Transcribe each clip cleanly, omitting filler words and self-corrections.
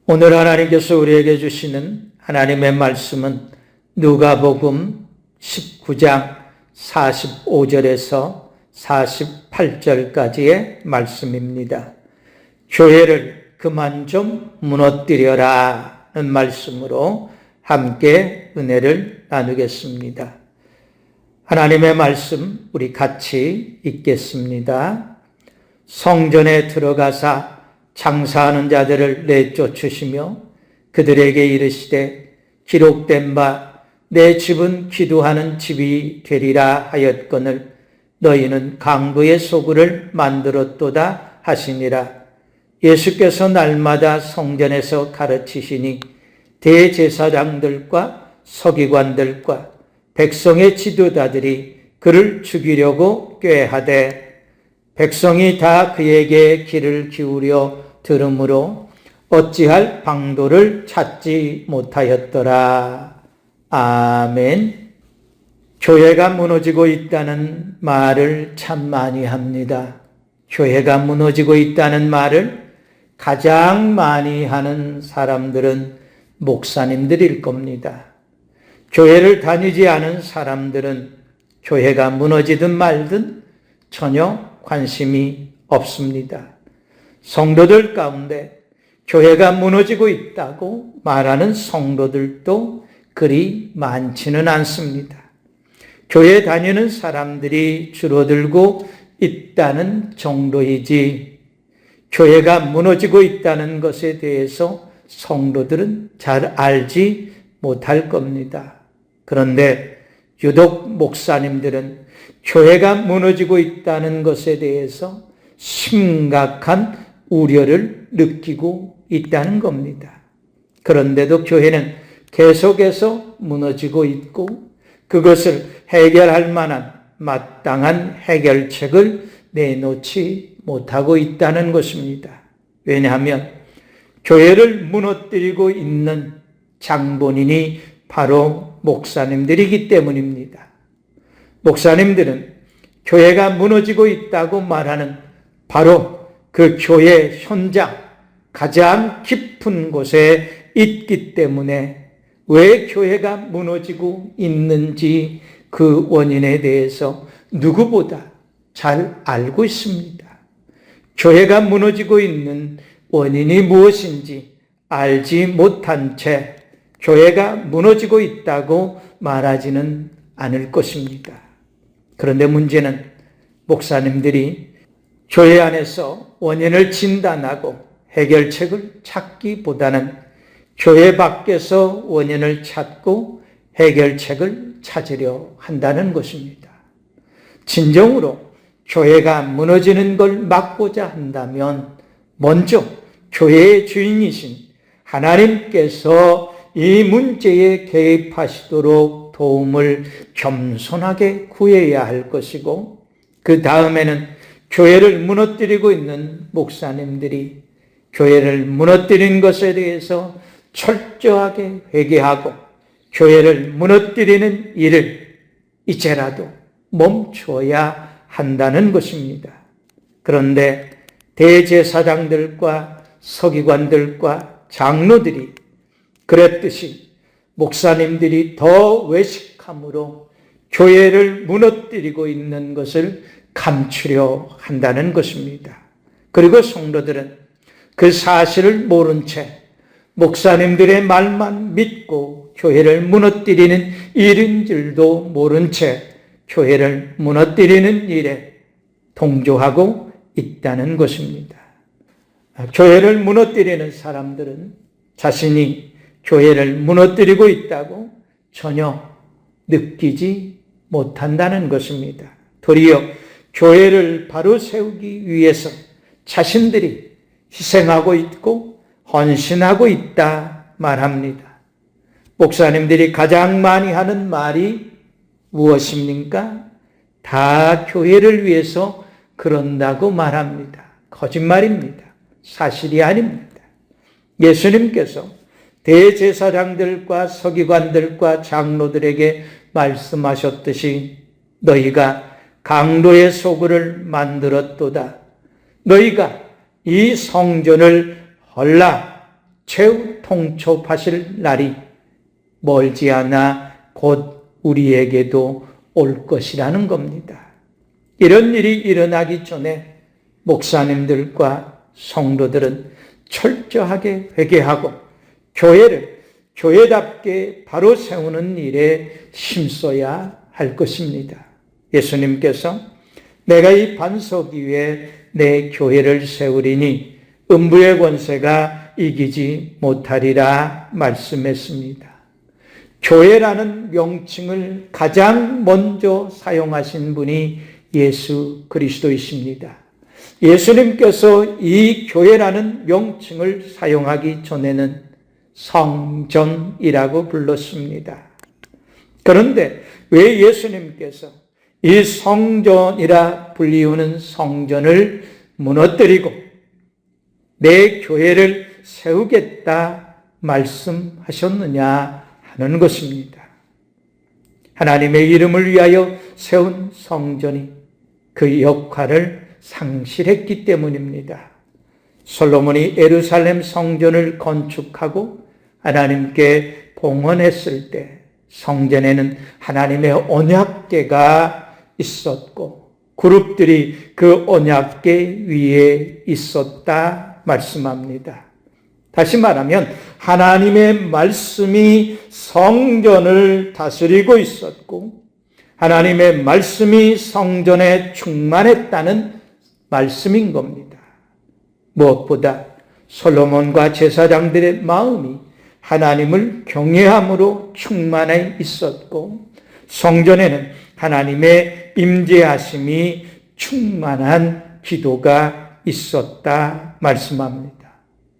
오늘 하나님께서 우리에게 주시는 하나님의 말씀은 누가복음 19장 45절에서 48절까지의 말씀입니다. 교회를 그만 좀 무너뜨려라 는 말씀으로 함께 은혜를 나누겠습니다. 하나님의 말씀 우리 같이 읽겠습니다. 성전에 들어가사 장사하는 자들을 내쫓으시며 그들에게 이르시되 기록된 바 내 집은 기도하는 집이 되리라 하였거늘 너희는 강도의 소굴을 만들었도다 하시니라. 예수께서 날마다 성전에서 가르치시니 대제사장들과 서기관들과 백성의 지도자들이 그를 죽이려고 꾀하되 백성이 다 그에게 귀를 기울여 들으므로 어찌할 방도를 찾지 못하였더라. 아멘. 교회가 무너지고 있다는 말을 참 많이 합니다. 교회가 무너지고 있다는 말을 가장 많이 하는 사람들은 목사님들일 겁니다. 교회를 다니지 않은 사람들은 교회가 무너지든 말든 전혀 관심이 없습니다. 성도들 가운데 교회가 무너지고 있다고 말하는 성도들도 그리 많지는 않습니다. 교회 다니는 사람들이 줄어들고 있다는 정도이지 교회가 무너지고 있다는 것에 대해서 성도들은 잘 알지 못할 겁니다. 그런데 유독 목사님들은 교회가 무너지고 있다는 것에 대해서 심각한 우려를 느끼고 있다는 겁니다. 그런데도 교회는 계속해서 무너지고 있고 그것을 해결할 만한 마땅한 해결책을 내놓지 못하고 있다는 것입니다. 왜냐하면 교회를 무너뜨리고 있는 장본인이 바로 목사님들이기 때문입니다. 목사님들은 교회가 무너지고 있다고 말하는 바로 그 교회 현장, 가장 깊은 곳에 있기 때문에 왜 교회가 무너지고 있는지 그 원인에 대해서 누구보다 잘 알고 있습니다. 교회가 무너지고 있는 원인이 무엇인지 알지 못한 채 교회가 무너지고 있다고 말하지는 않을 것입니다. 그런데 문제는 목사님들이 교회 안에서 원인을 진단하고 해결책을 찾기보다는 교회 밖에서 원인을 찾고 해결책을 찾으려 한다는 것입니다. 진정으로 교회가 무너지는 걸 막고자 한다면 먼저 교회의 주인이신 하나님께서 이 문제에 개입하시도록 도움을 겸손하게 구해야 할 것이고 그 다음에는 교회를 무너뜨리고 있는 목사님들이 교회를 무너뜨린 것에 대해서 철저하게 회개하고 교회를 무너뜨리는 일을 이제라도 멈춰야 한다는 것입니다. 그런데 대제사장들과 서기관들과 장로들이 그랬듯이 목사님들이 더 외식함으로 교회를 무너뜨리고 있는 것을 감추려 한다는 것입니다. 그리고 성도들은 그 사실을 모른 채 목사님들의 말만 믿고 교회를 무너뜨리는 일인 줄도 모른 채 교회를 무너뜨리는 일에 동조하고 있다는 것입니다. 교회를 무너뜨리는 사람들은 자신이 교회를 무너뜨리고 있다고 전혀 느끼지 못한다는 것입니다. 도리어 교회를 바로 세우기 위해서 자신들이 희생하고 있고 헌신하고 있다 말합니다. 목사님들이 가장 많이 하는 말이 무엇입니까? 다 교회를 위해서 그런다고 말합니다. 거짓말입니다. 사실이 아닙니다. 예수님께서 대제사장들과 서기관들과 장로들에게 말씀하셨듯이 너희가 강도의 소굴을 만들었도다. 너희가 이 성전을 헐라 최후 통첩하실 날이 멀지 않아 곧 우리에게도 올 것이라는 겁니다. 이런 일이 일어나기 전에 목사님들과 성도들은 철저하게 회개하고 교회를 교회답게 바로 세우는 일에 힘써야 할 것입니다. 예수님께서 내가 이 반석 위에 내 교회를 세우리니 음부의 권세가 이기지 못하리라 말씀했습니다. 교회라는 명칭을 가장 먼저 사용하신 분이 예수 그리스도이십니다. 예수님께서 이 교회라는 명칭을 사용하기 전에는 성전이라고 불렀습니다. 그런데 왜 예수님께서 이 성전이라 불리우는 성전을 무너뜨리고 내 교회를 세우겠다 말씀하셨느냐 하는 것입니다. 하나님의 이름을 위하여 세운 성전이 그 역할을 상실했기 때문입니다. 솔로몬이 예루살렘 성전을 건축하고 하나님께 봉헌했을 때 성전에는 하나님의 언약궤가 있었고 그룹들이 그 언약궤 위에 있었다 말씀합니다. 다시 말하면 하나님의 말씀이 성전을 다스리고 있었고 하나님의 말씀이 성전에 충만했다는 말씀인 겁니다. 무엇보다 솔로몬과 제사장들의 마음이 하나님을 경외함으로 충만해 있었고 성전에는 하나님의 임재하심이 충만한 기도가 있었다 말씀합니다.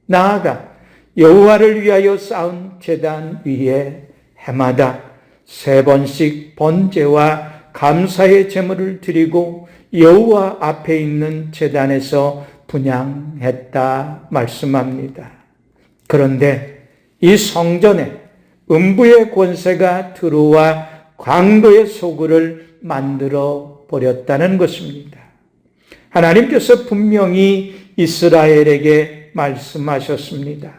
나아가 여호와를 위하여 쌓은 제단 위에 해마다 3번씩 번제와 감사의 제물을 드리고 여호와 앞에 있는 제단에서 분향했다 말씀합니다. 그런데 이 성전에 음부의 권세가 들어와 강도의 소굴을 만들어 버렸다는 것입니다. 하나님께서 분명히 이스라엘에게 말씀하셨습니다.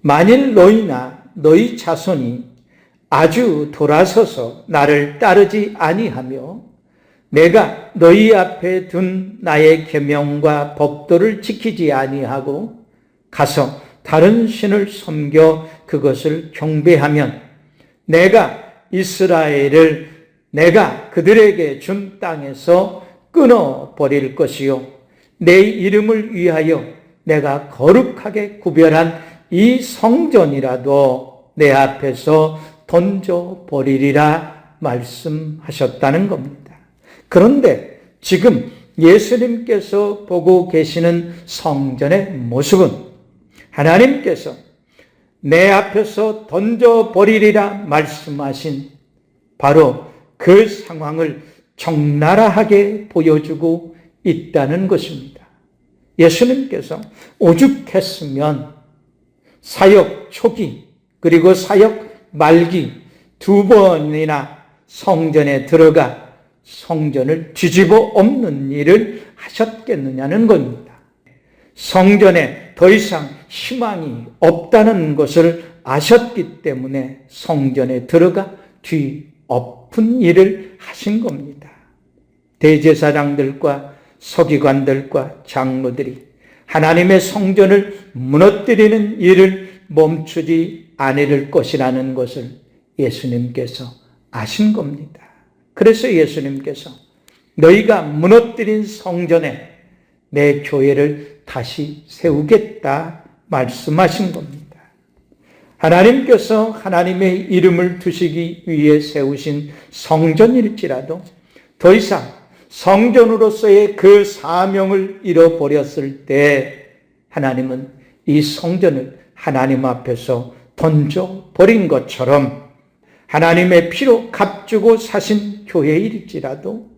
만일 너희나 너희 자손이 아주 돌아서서 나를 따르지 아니하며 내가 너희 앞에 둔 나의 계명과 법도를 지키지 아니하고 가서 다른 신을 섬겨 그것을 경배하면 내가 이스라엘을 내가 그들에게 준 땅에서 끊어버릴 것이요 내 이름을 위하여 내가 거룩하게 구별한 이 성전이라도 내 앞에서 던져버리리라 말씀하셨다는 겁니다. 그런데 지금 예수님께서 보고 계시는 성전의 모습은 하나님께서 내 앞에서 던져버리리라 말씀하신 바로 그 상황을 적나라하게 보여주고 있다는 것입니다. 예수님께서 오죽했으면 사역 초기 그리고 사역 말기 2번이나 성전에 들어가 성전을 뒤집어 엎는 일을 하셨겠느냐는 겁니다. 성전에 더 이상 희망이 없다는 것을 아셨기 때문에 성전에 들어가 뒤엎은 일을 하신 겁니다. 대제사장들과 서기관들과 장로들이 하나님의 성전을 무너뜨리는 일을 멈추지 않을 것이라는 것을 예수님께서 아신 겁니다. 그래서 예수님께서 너희가 무너뜨린 성전에 내 교회를 다시 세우겠다 말씀하신 겁니다. 하나님께서 하나님의 이름을 두시기 위해 세우신 성전일지라도 더 이상 성전으로서의 그 사명을 잃어버렸을 때 하나님은 이 성전을 하나님 앞에서 던져버린 것처럼 하나님의 피로 값주고 사신 교회일지라도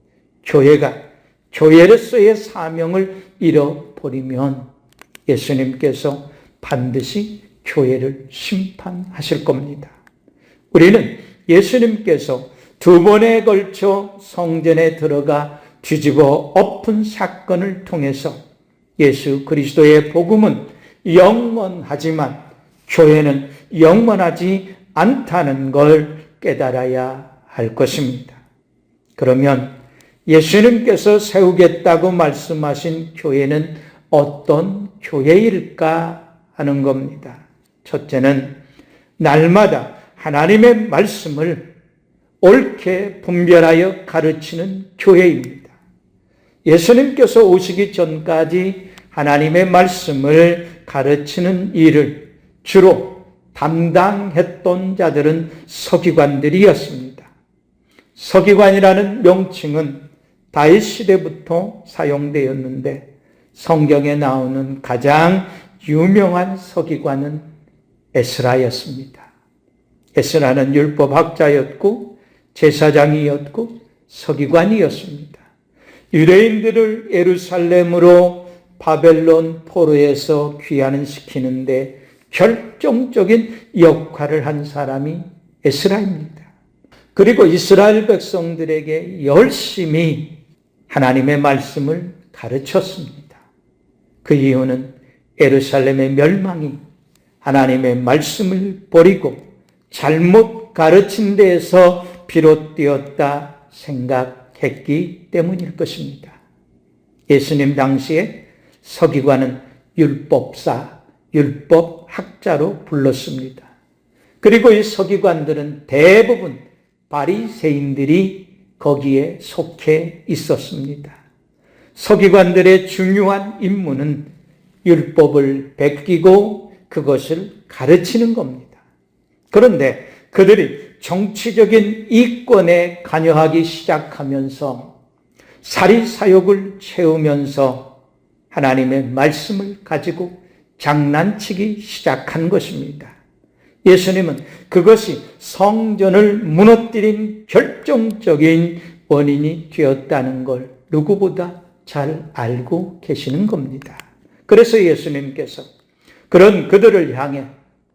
교회가 교회로서의 사명을 잃어버리면 예수님께서 반드시 교회를 심판하실 겁니다. 우리는 예수님께서 2번에 걸쳐 성전에 들어가 뒤집어 엎은 사건을 통해서 예수 그리스도의 복음은 영원하지만 교회는 영원하지 않다는 걸 깨달아야 할 것입니다. 그러면 예수님께서 세우겠다고 말씀하신 교회는 어떤 교회일까 하는 겁니다. 첫째는 날마다 하나님의 말씀을 옳게 분별하여 가르치는 교회입니다. 예수님께서 오시기 전까지 하나님의 말씀을 가르치는 일을 주로 담당했던 자들은 서기관들이었습니다. 서기관이라는 명칭은 다윗 시대부터 사용되었는데 성경에 나오는 가장 유명한 서기관은 에스라였습니다. 에스라는 율법학자였고 제사장이었고 서기관이었습니다. 유대인들을 예루살렘으로 바벨론 포로에서 귀환시키는데 결정적인 역할을 한 사람이 에스라입니다. 그리고 이스라엘 백성들에게 열심히 하나님의 말씀을 가르쳤습니다. 그 이유는 예루살렘의 멸망이 하나님의 말씀을 버리고 잘못 가르친 데에서 비롯되었다 생각했기 때문일 것입니다. 예수님 당시에 서기관은 율법사, 율법학자로 불렀습니다. 그리고 이 서기관들은 대부분 바리새인들이 거기에 속해 있었습니다. 서기관들의 중요한 임무는 율법을 베끼고 그것을 가르치는 겁니다. 그런데 그들이 정치적인 이권에 관여하기 시작하면서 사리사욕을 채우면서 하나님의 말씀을 가지고 장난치기 시작한 것입니다. 예수님은 그것이 성전을 무너뜨린 결정적인 원인이 되었다는 걸 누구보다 잘 알고 계시는 겁니다. 그래서 예수님께서 그런 그들을 향해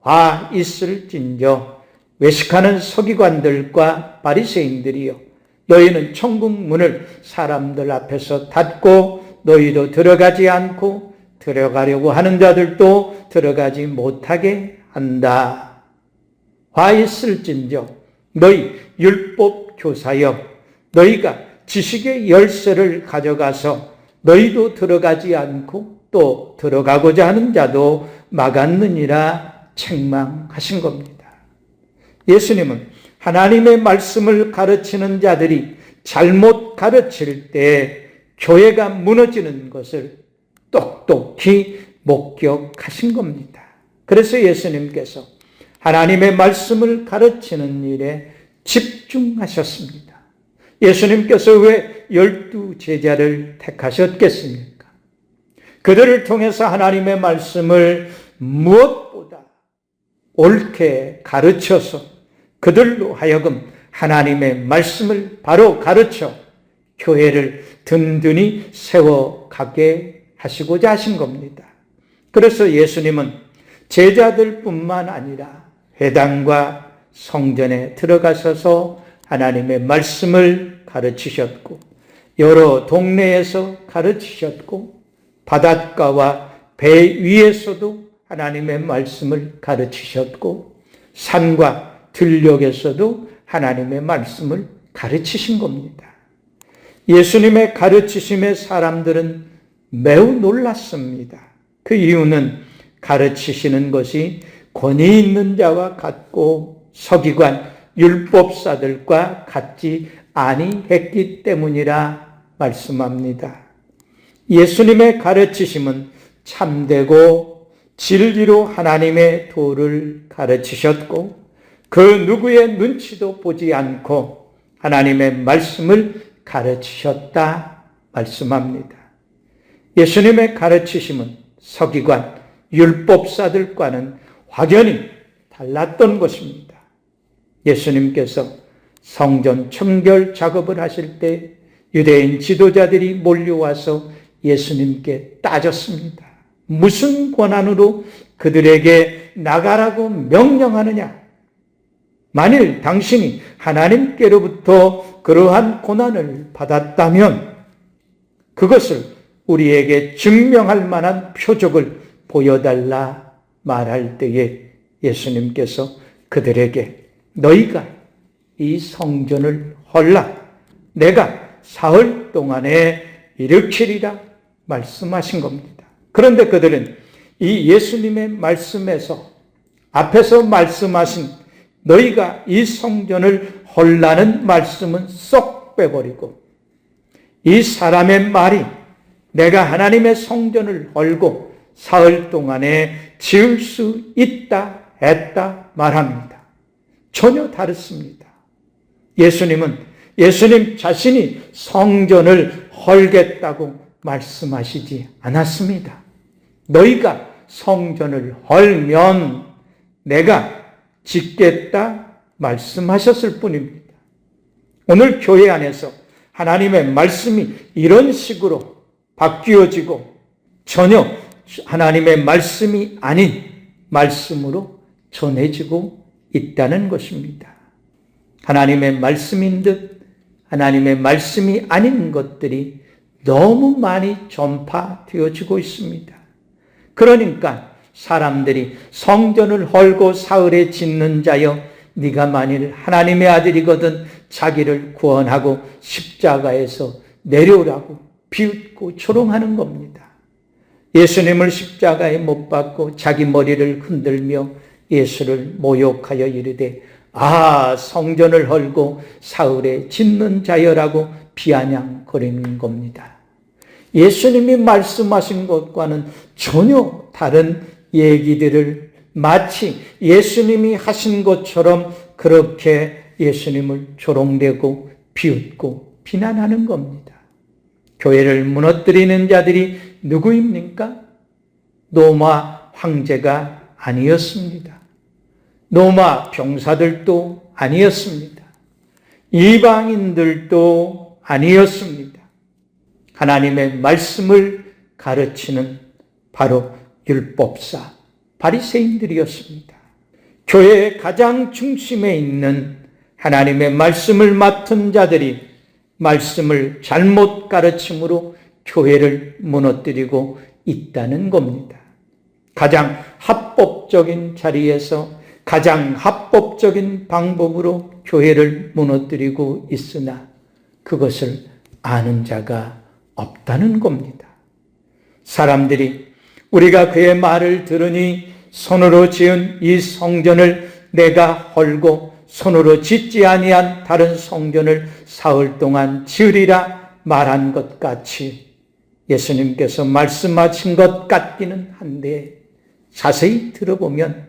와 있을진저 외식하는 서기관들과 바리새인들이여, 너희는 천국 문을 사람들 앞에서 닫고 너희도 들어가지 않고 들어가려고 하는 자들도 들어가지 못하게 한다. 와 있을진저 너희 율법 교사여, 너희가 지식의 열쇠를 가져가서 너희도 들어가지 않고 또 들어가고자 하는 자도 막았느니라 책망하신 겁니다. 예수님은 하나님의 말씀을 가르치는 자들이 잘못 가르칠 때 교회가 무너지는 것을 똑똑히 목격하신 겁니다. 그래서 예수님께서 하나님의 말씀을 가르치는 일에 집중하셨습니다. 예수님께서 왜 12 제자를 택하셨겠습니까? 그들을 통해서 하나님의 말씀을 무엇보다 옳게 가르쳐서 그들로 하여금 하나님의 말씀을 바로 가르쳐 교회를 든든히 세워가게 하시고자 하신 겁니다. 그래서 예수님은 제자들뿐만 아니라 회당과 성전에 들어가셔서 하나님의 말씀을 가르치셨고, 여러 동네에서 가르치셨고, 바닷가와 배 위에서도 하나님의 말씀을 가르치셨고, 산과 들녘에서도 하나님의 말씀을 가르치신 겁니다. 예수님의 가르치심에 사람들은 매우 놀랐습니다. 그 이유는 가르치시는 것이 권위 있는 자와 같고 서기관, 율법사들과 같지 아니했기 때문이라 말씀합니다. 예수님의 가르치심은 참되고 진리로 하나님의 도를 가르치셨고, 그 누구의 눈치도 보지 않고 하나님의 말씀을 가르치셨다 말씀합니다. 예수님의 가르치심은 서기관, 율법사들과는 확연히 달랐던 것입니다. 예수님께서 성전 청결 작업을 하실 때 유대인 지도자들이 몰려와서 예수님께 따졌습니다. 무슨 권한으로 그들에게 나가라고 명령하느냐? 만일 당신이 하나님께로부터 그러한 고난을 받았다면 그것을 우리에게 증명할 만한 표적을 보여달라 말할 때에 예수님께서 그들에게 너희가 이 성전을 헐라 내가 사흘 동안에 일으키리라 말씀하신 겁니다. 그런데 그들은 이 예수님의 말씀에서 앞에서 말씀하신 너희가 이 성전을 헐라는 말씀은 쏙 빼버리고 이 사람의 말이 내가 하나님의 성전을 헐고 사흘 동안에 지을 수 있다 했다 말합니다. 전혀 다릅니다. 예수님 자신이 성전을 헐겠다고 말씀하시지 않았습니다. 너희가 성전을 헐면 내가 짓겠다 말씀하셨을 뿐입니다. 오늘 교회 안에서 하나님의 말씀이 이런 식으로 바뀌어지고 전혀 하나님의 말씀이 아닌 말씀으로 전해지고 있다는 것입니다. 하나님의 말씀인 듯 하나님의 말씀이 아닌 것들이 너무 많이 전파되어지고 있습니다. 그러니까 사람들이 성전을 헐고 사흘에 짓는 자여 네가 만일 하나님의 아들이거든 자기를 구원하고 십자가에서 내려오라고 비웃고 조롱하는 겁니다. 예수님을 십자가에 못 박고 자기 머리를 흔들며 예수를 모욕하여 이르되 성전을 헐고 사흘에 짓는 자여라고 비아냥거리는 겁니다. 예수님이 말씀하신 것과는 전혀 다른 얘기들을 마치 예수님이 하신 것처럼 그렇게 예수님을 조롱되고 비웃고 비난하는 겁니다. 교회를 무너뜨리는 자들이 누구입니까? 로마 황제가 아니었습니다. 로마 병사들도 아니었습니다. 이방인들도 아니었습니다. 하나님의 말씀을 가르치는 바로 율법사 바리새인들이었습니다. 교회의 가장 중심에 있는 하나님의 말씀을 맡은 자들이 말씀을 잘못 가르침으로 교회를 무너뜨리고 있다는 겁니다. 가장 합법적인 자리에서 가장 합법적인 방법으로 교회를 무너뜨리고 있으나 그것을 아는 자가 없다는 겁니다. 사람들이 우리가 그의 말을 들으니 손으로 지은 이 성전을 내가 헐고 손으로 짓지 아니한 다른 성전을 사흘 동안 지으리라 말한 것 같이 예수님께서 말씀하신 것 같기는 한데 자세히 들어보면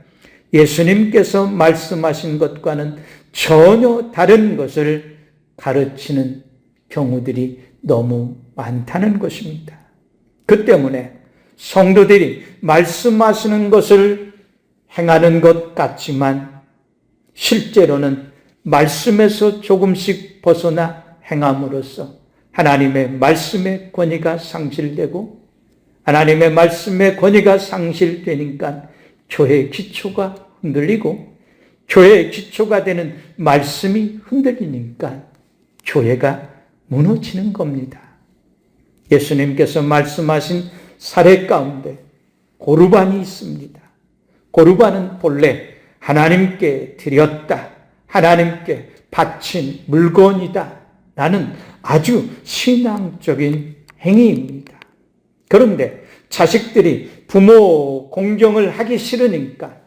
예수님께서 말씀하신 것과는 전혀 다른 것을 가르치는 경우들이 너무 많다는 것입니다. 그 때문에 성도들이 말씀하시는 것을 행하는 것 같지만 실제로는 말씀에서 조금씩 벗어나 행함으로써 하나님의 말씀의 권위가 상실되고 하나님의 말씀의 권위가 상실되니까 교회의 기초가 흔들리고 교회의 기초가 되는 말씀이 흔들리니까 교회가 무너지는 겁니다. 예수님께서 말씀하신 사례 가운데 고르반이 있습니다. 고르반은 본래 하나님께 드렸다, 하나님께 바친 물건이다 라는 아주 신앙적인 행위입니다. 그런데 자식들이 부모 공경을 하기 싫으니까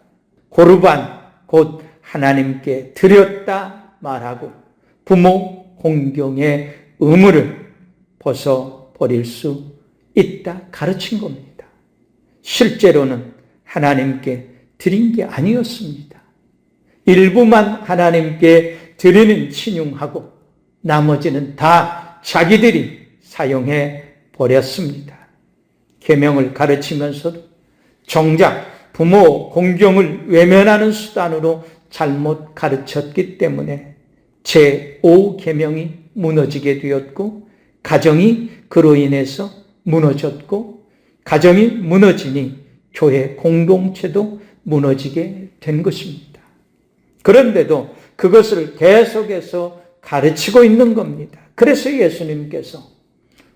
고르반 곧 하나님께 드렸다 말하고 부모 공경의 의무를 벗어버릴 수 있다 가르친 겁니다. 실제로는 하나님께 드린 게 아니었습니다. 일부만 하나님께 드리는 신용하고 나머지는 다 자기들이 사용해 버렸습니다. 계명을 가르치면서도 정작 부모 공경을 외면하는 수단으로 잘못 가르쳤기 때문에 제5계명이 무너지게 되었고 가정이 그로 인해서 무너졌고 가정이 무너지니 교회 공동체도 무너지게 된 것입니다. 그런데도 그것을 계속해서 가르치고 있는 겁니다. 그래서 예수님께서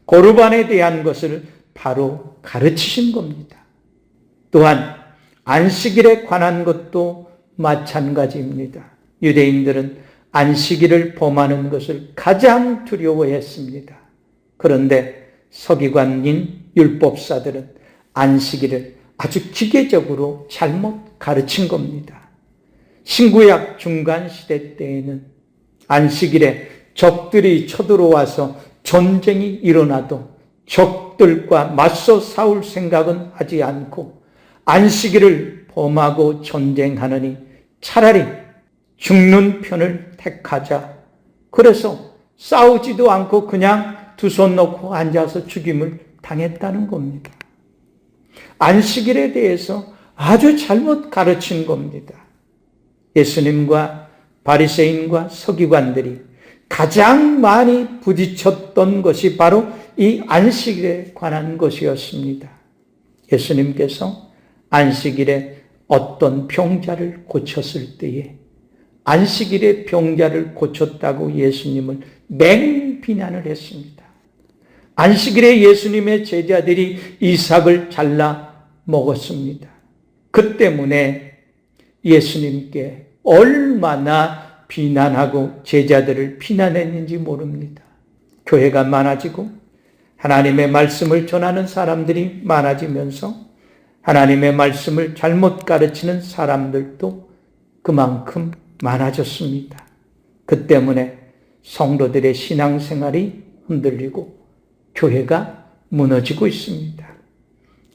고르반에 대한 것을 바로 가르치신 겁니다. 또한 안식일에 관한 것도 마찬가지입니다. 유대인들은 안식일을 범하는 것을 가장 두려워했습니다. 그런데 서기관인 율법사들은 안식일을 아주 기계적으로 잘못 가르친 겁니다. 신구약 중간시대 때에는 안식일에 적들이 쳐들어와서 전쟁이 일어나도 적들과 맞서 싸울 생각은 하지 않고 안식일을 범하고 전쟁하느니 차라리 죽는 편을 택하자. 그래서 싸우지도 않고 그냥 두 손 놓고 앉아서 죽임을 당했다는 겁니다. 안식일에 대해서 아주 잘못 가르친 겁니다. 예수님과 바리새인과 서기관들이 가장 많이 부딪혔던 것이 바로 이 안식일에 관한 것이었습니다. 예수님께서 안식일에 어떤 병자를 고쳤을 때에 안식일에 병자를 고쳤다고 예수님을 맹비난을 했습니다. 안식일에 예수님의 제자들이 이삭을 잘라 먹었습니다. 그 때문에 예수님께 얼마나 비난하고 제자들을 비난했는지 모릅니다. 교회가 많아지고 하나님의 말씀을 전하는 사람들이 많아지면서 하나님의 말씀을 잘못 가르치는 사람들도 그만큼 많아졌습니다. 그 때문에 성도들의 신앙생활이 흔들리고 교회가 무너지고 있습니다.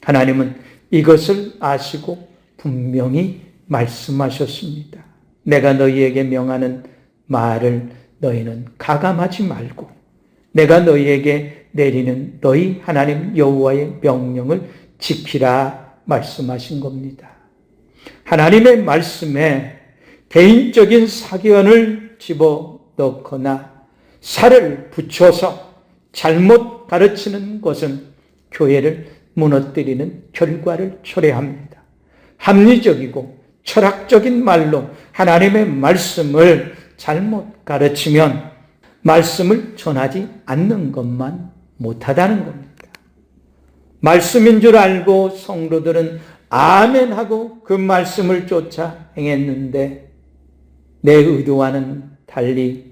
하나님은 이것을 아시고 분명히 말씀하셨습니다. 내가 너희에게 명하는 말을 너희는 가감하지 말고 내가 너희에게 내리는 너희 하나님 여호와의 명령을 지키라 말씀하신 겁니다. 하나님의 말씀에 개인적인 사견을 집어넣거나 살을 붙여서 잘못 가르치는 것은 교회를 무너뜨리는 결과를 초래합니다. 합리적이고 철학적인 말로 하나님의 말씀을 잘못 가르치면 말씀을 전하지 않는 것만 못하다는 겁니다. 말씀인 줄 알고 성도들은 아멘하고 그 말씀을 쫓아 행했는데 내 의도와는 달리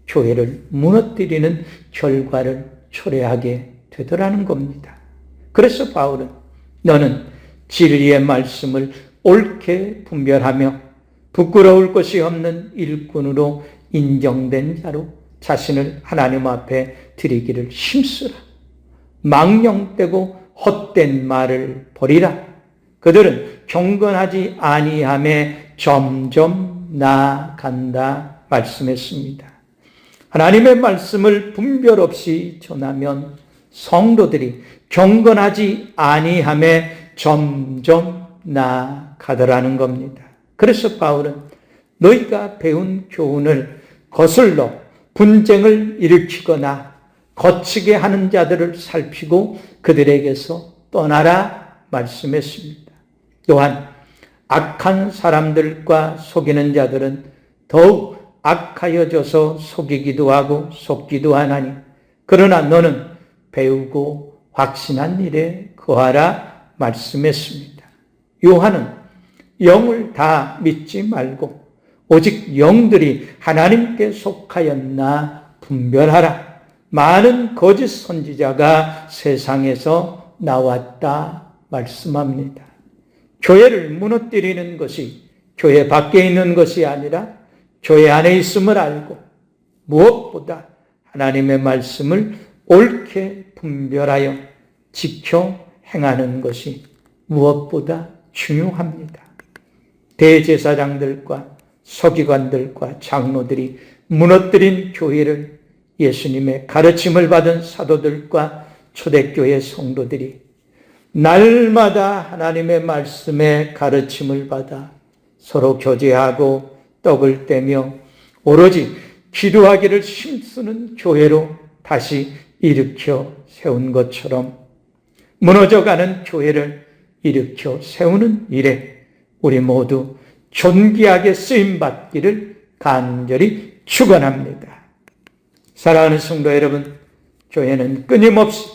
교회를 무너뜨리는 결과를 초래하게 되더라는 겁니다. 그래서 바울은 너는 진리의 말씀을 옳게 분별하며 부끄러울 것이 없는 일꾼으로 인정된 자로 자신을 하나님 앞에 드리기를 힘쓰라. 망령되고 헛된 말을 버리라. 그들은 경건하지 아니함에 점점 나아간다 말씀했습니다. 하나님의 말씀을 분별 없이 전하면 성도들이 경건하지 아니함에 점점 나아가더라는 겁니다. 그래서 바울은 너희가 배운 교훈을 거슬러 분쟁을 일으키거나 거치게 하는 자들을 살피고 그들에게서 떠나라 말씀했습니다. 또한 악한 사람들과 속이는 자들은 더욱 악하여져서 속이기도 하고 속기도 하나니 그러나 너는 배우고 확신한 일에 거하라 말씀했습니다. 요한은 영을 다 믿지 말고 오직 영들이 하나님께 속하였나 분별하라. 많은 거짓 선지자가 세상에서 나왔다 말씀합니다. 교회를 무너뜨리는 것이 교회 밖에 있는 것이 아니라 교회 안에 있음을 알고 무엇보다 하나님의 말씀을 옳게 분별하여 지켜 행하는 것이 무엇보다 중요합니다. 대제사장들과 서기관들과 장로들이 무너뜨린 교회를 예수님의 가르침을 받은 사도들과 초대교회 성도들이 날마다 하나님의 말씀에 가르침을 받아 서로 교제하고 떡을 떼며 오로지 기도하기를 힘쓰는 교회로 다시 일으켜 세운 것처럼 무너져가는 교회를 일으켜 세우는 일에 우리 모두 존귀하게 쓰임받기를 간절히 축원합니다. 사랑하는 성도 여러분, 교회는 끊임없이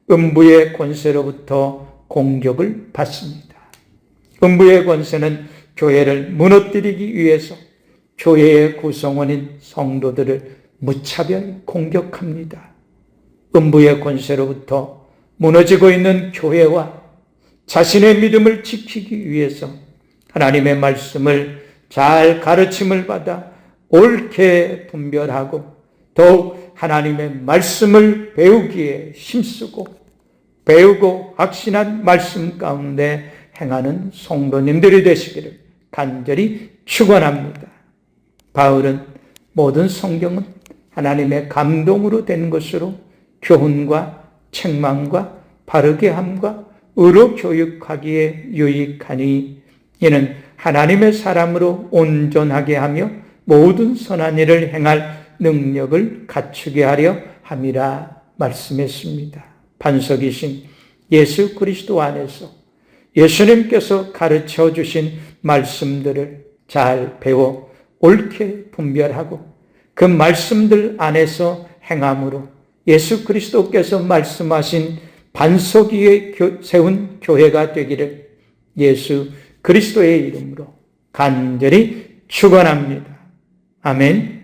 음부의 권세로부터 공격을 받습니다. 음부의 권세는 교회를 무너뜨리기 위해서 교회의 구성원인 성도들을 무차별 공격합니다. 음부의 권세로부터 무너지고 있는 교회와 자신의 믿음을 지키기 위해서 하나님의 말씀을 잘 가르침을 받아 옳게 분별하고 더욱 하나님의 말씀을 배우기에 힘쓰고 배우고 확신한 말씀 가운데 행하는 성도님들이 되시기를 간절히 축원합니다. 바울은 모든 성경은 하나님의 감동으로 된 것으로 교훈과 책망과 바르게 함과 의로 교육하기에 유익하니 이는 하나님의 사람으로 온전하게 하며 모든 선한 일을 행할 능력을 갖추게 하려 함이라 말씀했습니다. 반석이신 예수 그리스도 안에서 예수님께서 가르쳐 주신 말씀들을 잘 배워 옳게 분별하고 그 말씀들 안에서 행함으로 예수 그리스도께서 말씀하신 반석 위에 세운 교회가 되기를 예수 그리스도의 이름으로 간절히 축원합니다. 아멘.